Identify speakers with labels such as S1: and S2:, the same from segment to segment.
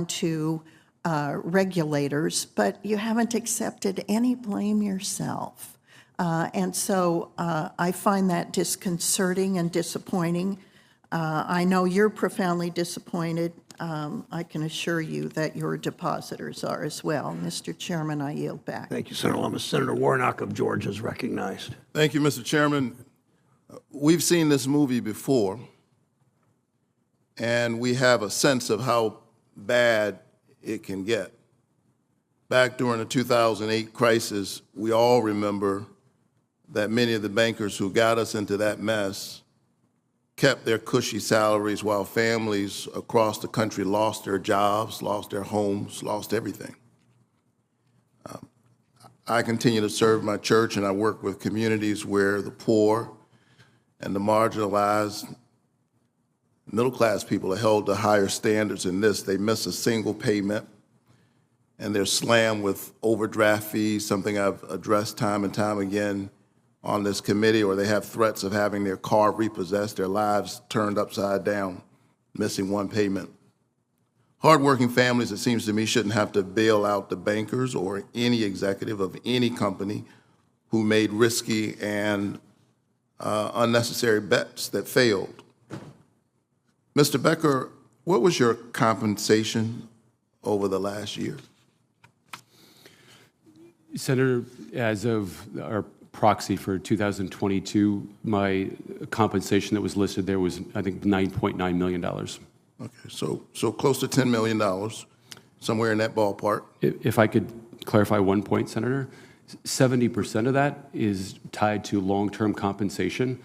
S1: to regulators, but you haven't accepted any blame yourself. And so I find that disconcerting and disappointing. I know you're profoundly disappointed. I can assure you that your depositors are as well. Mr. Chairman, I yield back.
S2: Thank you, Senator Lummis. Senator Warnock of Georgia is recognized.
S3: Thank you, Mr. Chairman. We've seen this movie before, and we have a sense of how bad it can get. Back during the 2008 crisis, we all remember that many of the bankers who got us into that mess kept their cushy salaries while families across the country lost their jobs, lost their homes, lost everything. I continue to serve my church, and I work with communities where the poor and the marginalized middle-class people are held to higher standards than this. They miss a single payment, and they're slammed with overdraft fees, something I've addressed time and time again on this committee, or they have threats of having their car repossessed, their lives turned upside down, missing one payment. Hardworking families, it seems to me, shouldn't have to bail out the bankers or any executive of any company who made risky and unnecessary bets that failed. Mr. Becker, what was your compensation over the last year?
S4: Senator, as of our proxy for 2022, my compensation that was listed there was, I think, $9.9 million.
S3: Okay, so close to $10 million, somewhere in that ballpark.
S4: If I could clarify one point, Senator, 70% of that is tied to long-term compensation.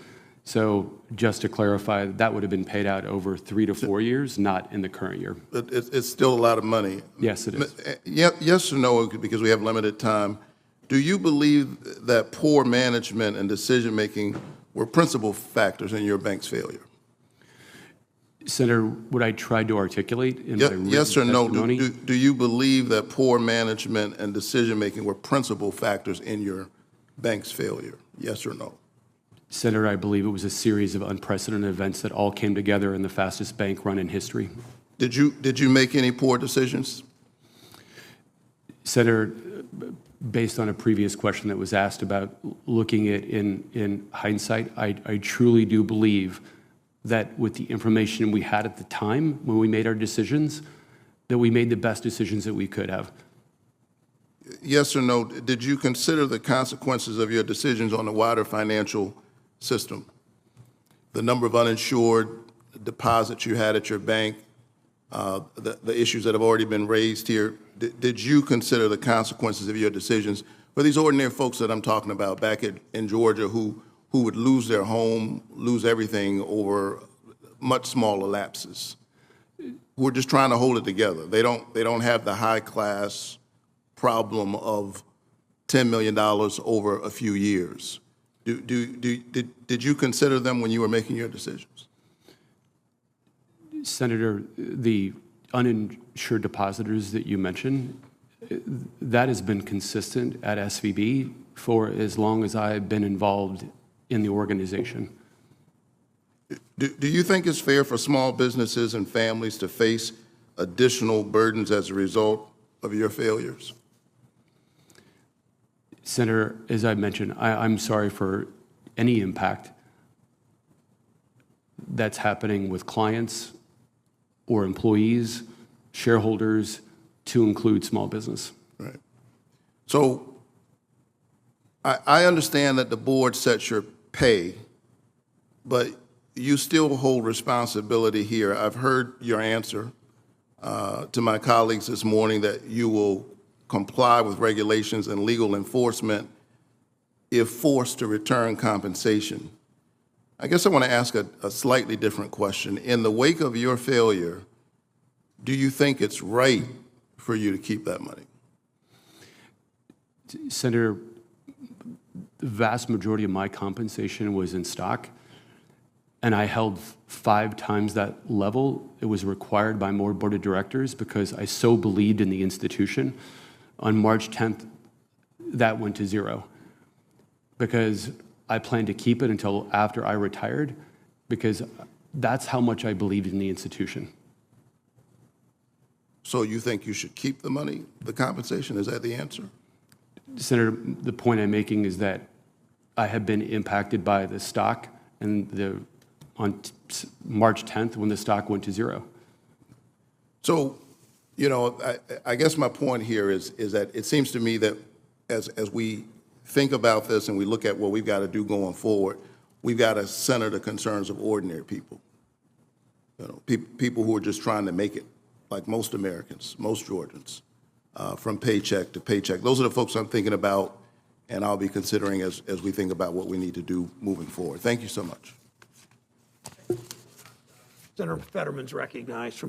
S4: So just to clarify, that would have been paid out over 3 to 4 years, not in the current year.
S3: But it's still a lot of money.
S4: Yes, it is.
S3: Yes or no, because we have limited time. Do you believe that poor management and decision-making were principal factors in your bank's failure?
S4: Senator, what I tried to articulate in my written
S3: yes or no,
S4: testimony,
S3: do you believe that poor management and decision-making were principal factors in your bank's failure? Yes or no?
S4: Senator, I believe it was a series of unprecedented events that all came together in the fastest bank run in history.
S3: Did you make any poor decisions?
S4: Senator, based on a previous question that was asked about looking at in hindsight, I truly do believe that with the information we had at the time when we made our decisions, that we made the best decisions that we could have.
S3: Yes or no, did you consider the consequences of your decisions on the wider financial system? The number of uninsured deposits you had at your bank, the issues that have already been raised here. Did you consider the consequences of your decisions for these ordinary folks that I'm talking about back in Georgia who would lose their home, lose everything over much smaller lapses? Who are just trying to hold it together. They don't have the high class problem of $10 million over a few years. Did you consider them when you were making your decisions?
S4: Senator, the uninsured depositors that you mentioned, that has been consistent at SVB for as long as I've been involved in the organization.
S3: Do you think it's fair for small businesses and families to face additional burdens as a result of your failures?
S4: Senator, as I mentioned, I'm sorry for any impact that's happening with clients or employees, shareholders, to include small business.
S3: Right. So I understand that the board sets your pay, but you still hold responsibility here. I've heard your answer to my colleagues this morning that you will comply with regulations and legal enforcement if forced to return compensation. I guess I want to ask a slightly different question. In the wake of your failure, do you think it's right for you to keep that money?
S4: Senator, the vast majority of my compensation was in stock, and I held 5 times that level. It was required by my board of directors because I so believed in the institution. On March 10th, that went to 0 because I planned to keep it until after I retired because that's how much I believed in the institution.
S3: So you think you should keep the money, the compensation? Is that the answer?
S4: Senator, the point I'm making is that I have been impacted by the stock and on March 10th when the stock went to zero.
S3: So, you know, I guess my point here is that it seems to me that as we think about this and we look at what we've got to do going forward, we've got to center the concerns of ordinary people. You know, people who are just trying to make it, like most Americans, most Georgians, from paycheck to paycheck. Those are the folks I'm thinking about, and I'll be considering as we think about what we need to do moving forward. Thank you so much.
S2: Senator Fetterman's recognized from